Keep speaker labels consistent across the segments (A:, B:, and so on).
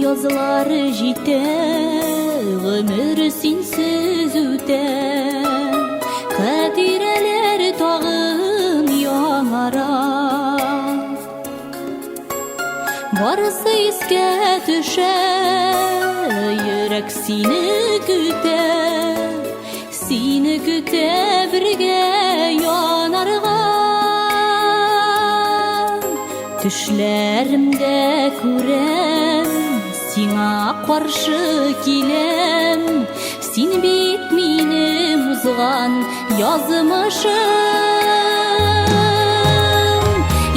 A: язлар җитә, гомер синсез үтә. Хәтирәләр тагын яңара, барысы искә төшә, йөрәк сине көтә бергә янарга. Төшләремдә күрәм, сиңа каршы киләм, син бит минем узган язмышым.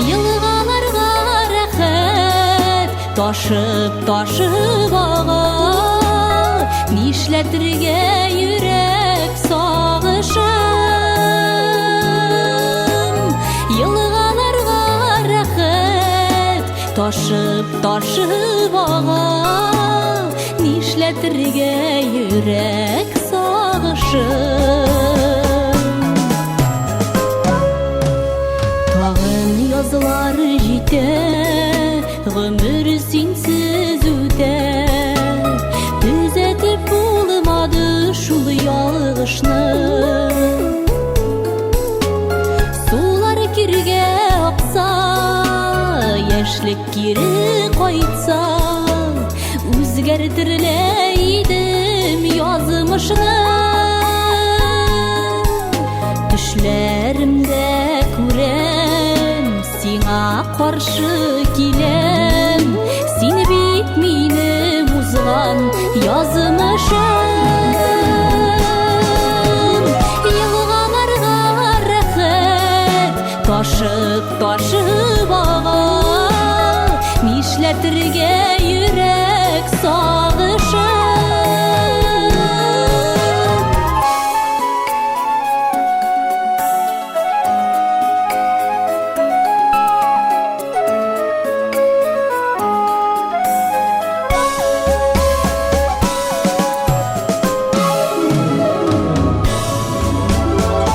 A: Елгаларга рәхәт, ташып ага, нишләтергә йөрәк сагышым. Елгаларга рәхәт, ташып ага, нишләтергә йөрәк сагышым. Тагын язлар җитә, гомер синсез үтә. Төзәтеп булмады шул ялгышны, сулар киргә акса, яшьлек кире кайтса, үзгәртерләр идем язмышны. Төшләремдә күрәм, сиңа каршы киләм, син бит минем узган язмышым. Елгаларга рәхәт, ташып ага, нишләтергә йөрәк сагышым.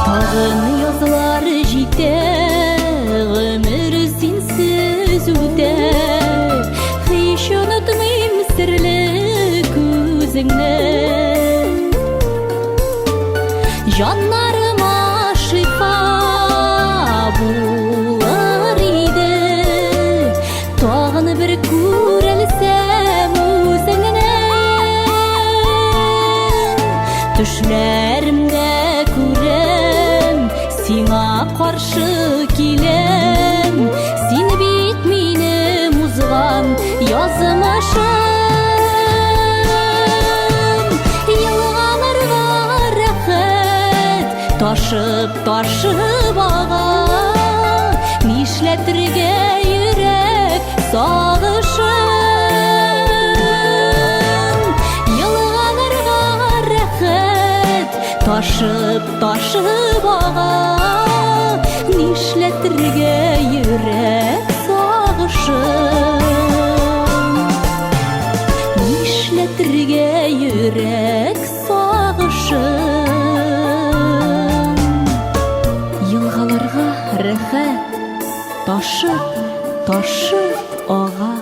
A: Тагын язлар җитә, гомер синсез үтә. Һич онытмыйм серле күзеңне, җаннарыма шифа булыр иде. Тагын бер күрәлсәм үзеңне, төшләремдә күрәм, сиңа каршы киләм, син бит минем узган язмышым. Елгаларга рәхәт, ташып ага, нишләтергә йөрәк сагышым. Елгаларга рәхәт, ташып ага, нишләтергә йөрәк сагышым. Нишләтергә йөрәк сагышым. Елгаларга рәхәт, ташып ага.